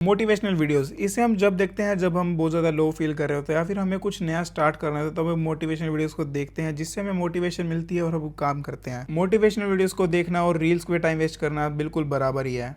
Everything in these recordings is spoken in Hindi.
मोटिवेशनल वीडियोस इसे हम जब देखते हैं जब हम बहुत ज़्यादा लो फील कर रहे होते हैं या फिर हमें कुछ नया स्टार्ट करना है तो हम मोटिवेशनल वीडियोस को देखते हैं जिससे हमें मोटिवेशन मिलती है और हम काम करते हैं। मोटिवेशनल वीडियोस को देखना और रील्स पे टाइम वेस्ट करना बिल्कुल बराबर ही है।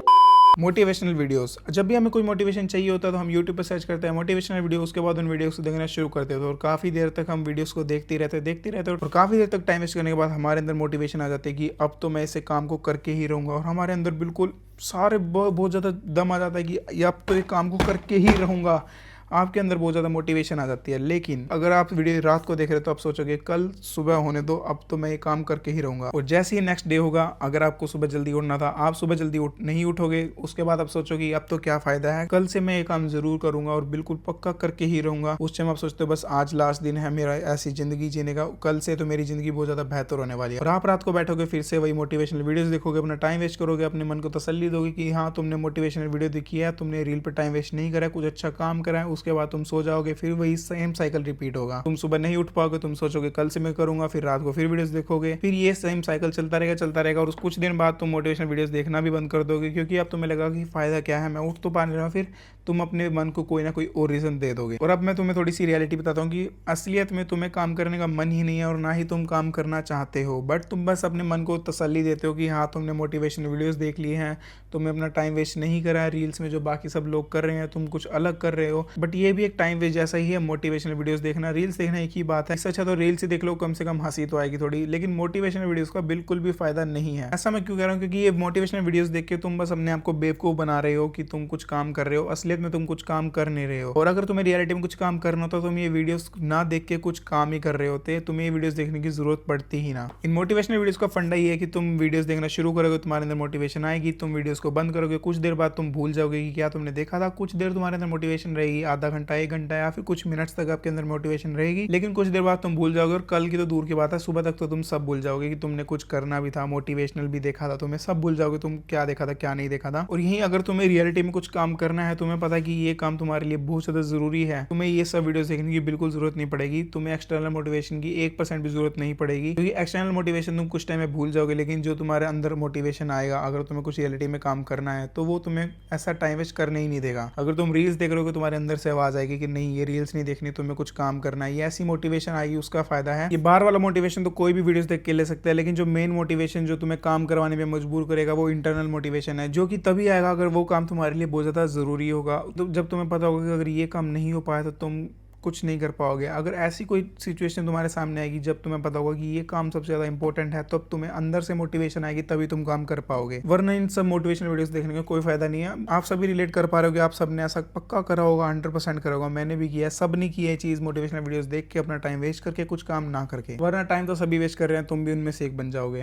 मोटिवेशनल वीडियोस जब भी हमें कोई मोटिवेशन चाहिए होता है तो हम यूट्यूब पर सर्च करते हैं मोटिवेशनल वीडियो, उसके बाद उन वीडियोस को देखना शुरू करते हैं और काफ़ी देर तक हम वीडियोस को देखते रहते हैं और काफ़ी देर तक टाइम वेस्ट करने के बाद हमारे अंदर मोटिवेशन आ जाती है कि अब तो मैं इसे काम को करके ही रहूँगा और हमारे अंदर बिल्कुल सारे बहुत ज़्यादा दम आ जाता है कि अब तो ये काम को करके ही रहूँगा। आपके अंदर बहुत ज़्यादा मोटिवेशन आ जाती है। लेकिन अगर आप वीडियो रात को देख रहे हो तो आप सोचोगे कल सुबह होने दो, अब तो मैं ये काम करके ही रहूँगा। और जैसे ही नेक्स्ट डे होगा, अगर आपको सुबह जल्दी उठना था, आप सुबह जल्दी नहीं उठोगे, उसके बाद आप सोचोगे अब तो क्या फ़ायदा है, कल से मैं ये काम ज़रूर करूँगा और बिल्कुल पक्का करके ही रहूँगा। उस टाइम आप सोचते हो बस आज लास्ट दिन है मेरा ऐसी ज़िंदगी जीने का, कल से तो मेरी ज़िंदगी बहुत ज़्यादा बेहतर होने वाली है। और आप रात को बैठोगे फिर से वही मोटिवेशनल वीडियोज़ देखोगे, अपना टाइम वेस्ट करोगे, अपने मन को तसल्ली दोगे कि हाँ तुमने मोटिवेशनल वीडियो देखी है, तुमने रील पर टाइम वेस्ट नहीं करा, कुछ अच्छा काम करा है, उसके बाद तुम सो जाओगे, फिर वही सेम साइकिल रिपीट होगा। तुम सुबह नहीं उठ पाओगे, तुम सोचोगे कल से मैं करूंगा, फिर रात को फिर वीडियोस देखोगे, फिर ये सेम साइकिल चलता रहेगा और कुछ दिन बाद तुम मोटिवेशनल वीडियोस देखना भी बंद कर दोगे क्योंकि अब तुम्हें लगा कि फायदा क्या है, मैं उठ तो पा नहीं रहा। फिर तुम अपने मन को कोई ना कोई और रीजन दे दोगे। और अब मैं तुम्हें थोड़ी सी रियलिटी बताता हूँ कि असलियत में तुम्हें काम करने का मन ही नहीं है और ना ही तुम काम करना चाहते हो, बट तुम बस अपने मन को तसल्ली देते हो कि हाँ तुमने मोटिवेशनल वीडियोस देख लिए हैं, तुमने अपना टाइम वेस्ट नहीं करा है रील्स में जो बाकी सब लोग कर रहे हैं, तुम कुछ अलग कर रहे हो। बट ये भी एक टाइम वेस्ट जैसा ही है। मोटिवेशनल वीडियोस देखना, रील्स देखना एक ही बात है। इससे अच्छा तो रील्स ही देख लो, कम से कम हंसी तो आएगी थोड़ी। लेकिन मोटिवेशनल वीडियोस का बिल्कुल भी फायदा नहीं है। ऐसा मैं क्यों कह रहा हूँ, क्योंकि ये मोटिवेशनल वीडियोस देख के तुम बस अपने आप को बेवकूफ बना रहे हो कि तुम कुछ काम कर रहे हो, असलियत में तुम कुछ काम कर नहीं रहे हो। और अगर तुम्हें रियलिटी में कुछ काम करना होता तो तुम ये वीडियोस ना देख के कुछ काम ही कर रहे होते, तुम्हें ये वीडियोस देखने की जरूरत पड़ती ही ना। इन मोटिवेशनल वीडियोस का फंडा ये है कि तुम वीडियोस देखना शुरू करोगे, तुम्हारे अंदर मोटिवेशन आएगी, तुम वीडियोस को बंद करोगे, कुछ देर बाद तुम भूल जाओगे कि क्या तुमने देखा था। कुछ देर तुम्हारे अंदर मोटिवेशन रहेगी, आधा घंटा, 1 घंटा या फिर कुछ मिनट्स तक आपके अंदर मोटिवेशन रहेगी, लेकिन कुछ देर बाद तुम भूल जाओगे। और कल की तो दूर की बात है, सुबह तक तो तुम सब भूल जाओगे कि तुमने कुछ करना भी था, मोटिवेशनल भी देखा था, तुम्हें सब भूल जाओगे तुम क्या देखा था क्या नहीं देखा था। और यही अगर तुम्हें रियलिटी में कुछ काम करना है, तुम्हें पता है कि ये काम तुम्हारे लिए बहुत ज्यादा जरूरी है, तुम्हें ये सब वीडियोस देखने की बिल्कुल जरूरत नहीं पड़ेगी, तुम्हें एक्सटर्नल मोटिवेशन की 1% भी जरूरत नहीं पड़ेगी, क्योंकि एक्सटर्नल मोटिवेशन तुम कुछ टाइम में भूल जाओगे। लेकिन जो तुम्हारे अंदर मोटिवेशन आएगा, अगर तुम्हें कुछ रियलिटी में काम करना है तो वो तुम्हें ऐसा टाइम वेस्ट करने ही नहीं देगा। अगर तुम रील्स देख रहे हो, तुम्हारे अंदर से आवाज आएगी कि नहीं ये रील्स नहीं देखनी, तुम्हें कुछ काम करना है, ये ऐसी मोटिवेशन आएगी। उसका फायदा है, ये बाहर वाला मोटिवेशन तो कोई भी वीडियोस देख के ले सकता है, लेकिन जो मेन मोटिवेशन जो तुम्हें काम करवाने में मजबूर करेगा वो इंटरनल मोटिवेशन है, जो कि तभी आएगा अगर वो काम तुम्हारे लिए बहुत ज्यादा जरूरी होगा। तो जब तुम्हें पता होगा कि अगर ये काम नहीं हो पाया तो तुम कुछ नहीं कर पाओगे। अगर ऐसी कोई सिचुएशन तुम्हारे सामने आएगी जब तुम्हें पता होगा कि ये काम सबसे ज्यादा इंपॉर्टेंट है, तब तो तुम्हें अंदर से मोटिवेशन आएगी, तभी तुम काम कर पाओगे। वरना इन सब मोटिवेशनल वीडियोस देखने का कोई फायदा नहीं है। आप सभी रिलेट कर पा रहे हो, आप सबने ऐसा पक्का करा होगा, 100% करा होगा, मैंने भी किया है, सब ने किया है चीज, मोटिवेशनल वीडियोस देख के अपना टाइम वेस्ट करके कुछ काम ना करके। वरना टाइम तो सभी वेस्ट कर रहे हैं, तुम भी उनमें से एक बन जाओगे।